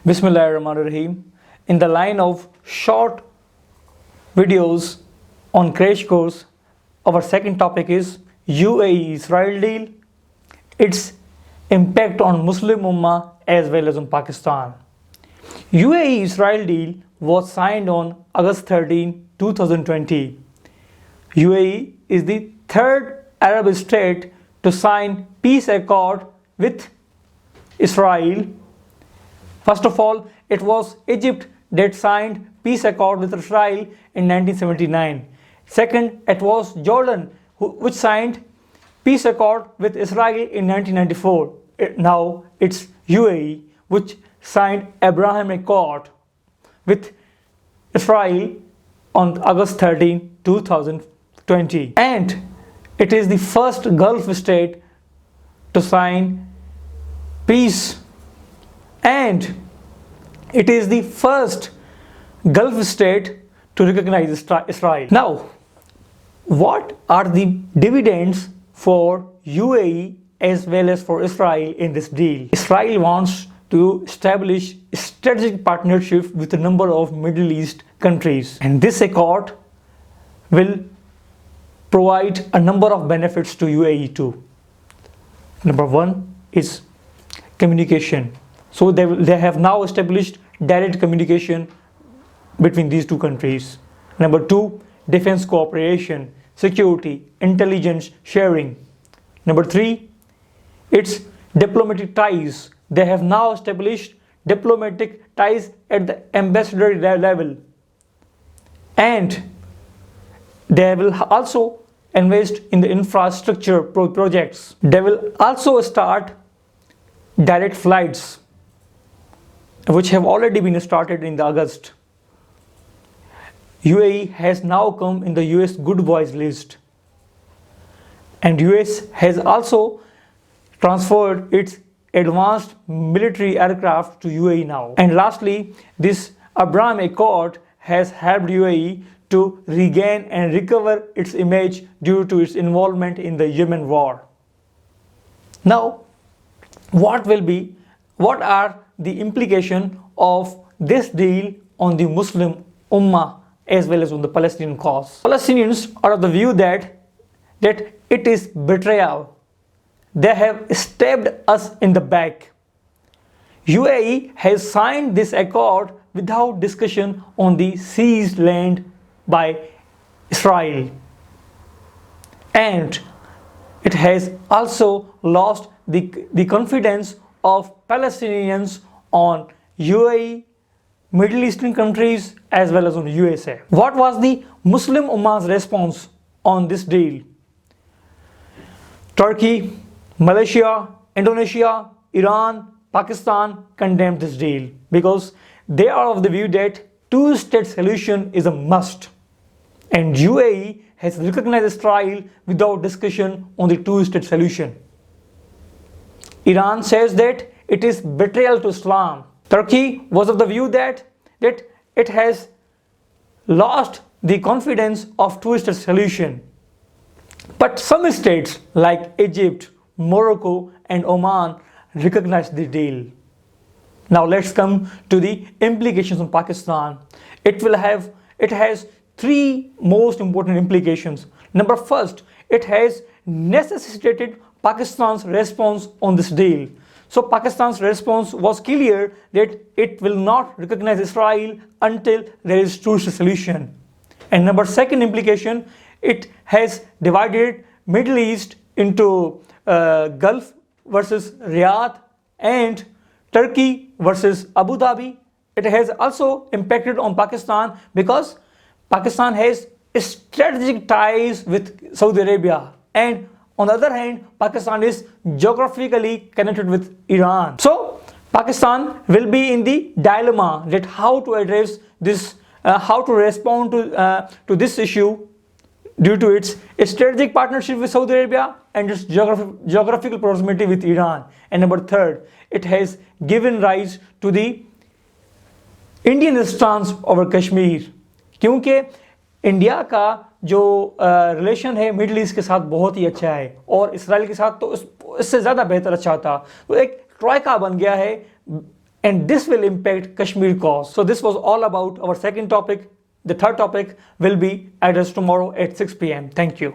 Bismillahirrahmanirrahim. In the line of short videos on crash course, our second topic is Uae Israel Deal, its impact on Muslim Ummah as well as on Pakistan. Uae Israel Deal was signed on August 13, 2020. UAE is the third Arab state to sign peace accord with Israel. First of all, it was Egypt that signed peace accord with Israel in 1979. Second, it was Jordan which signed peace accord with Israel in 1994. Now it's UAE which signed Abraham Accord with Israel on August 13, 2020. And it is the first Gulf state to sign peace, and it is the first Gulf state to recognize Israel. Now, what are the dividends for UAE as well as for Israel in this deal? Israel wants to establish a strategic partnership with a number of Middle East countries, and this accord will provide a number of benefits to UAE too. Number one is communication. So they have now established direct communication between these two countries. Number two, defense cooperation, security, intelligence sharing. Number three, it's diplomatic ties. They have now established diplomatic ties at the ambassador level, and they will also invest in the infrastructure projects. They will also start direct flights, which have already been started in the August. UAE has now come in the US Good Boys list, and US has also transferred its advanced military aircraft to UAE now. And lastly, this Abraham Accord has helped UAE to regain and recover its image due to its involvement in the Yemen war. Now, what are the implications of this deal on the Muslim Ummah as well as on the Palestinian cause? Palestinians are of the view that it is betrayal. They have stabbed us in the back. UAE has signed this accord without discussion on the seized land by Israel, and it has also lost the confidence of Palestinians on UAE, Middle Eastern countries as well as on USA. What was the Muslim Ummah's response on this deal? Turkey, Malaysia, Indonesia, Iran, Pakistan condemned this deal because they are of the view that two-state solution is a must, and UAE has recognized Israel without discussion on the two-state solution. Iran says that it is betrayal to Islam. Turkey was of the view that it has lost the confidence of two-state solution. But some states like Egypt, Morocco and Oman recognized the deal. Now let's come to the implications on Pakistan. It has three most important implications. Number first, it has necessitated Pakistan's response on this deal. So Pakistan's response was clear that it will not recognize Israel until there is two-state solution. And number second implication, it has divided Middle East into Gulf versus Riyadh and Turkey versus Abu Dhabi. It has also impacted on Pakistan because Pakistan has strategic ties with Saudi Arabia, and on the other hand, Pakistan is geographically connected with Iran. So Pakistan will be in the dilemma that how to address this, how to respond to this issue due to its strategic partnership with Saudi Arabia and its geographical proximity with Iran. And number third, it has given rise to the Indian stance over Kashmir, क्योंकि India का जो relation है middle east के साथ बहुत ही अच्छा है और इसराइल के साथ तो इससे ज़्यादा बेहतर अच्छा था। तो एक ट्रॉयका बन गया है and this will impact Kashmir cause. So this was all about our second topic. The third topic will be addressed tomorrow at 6 p.m. Thank you.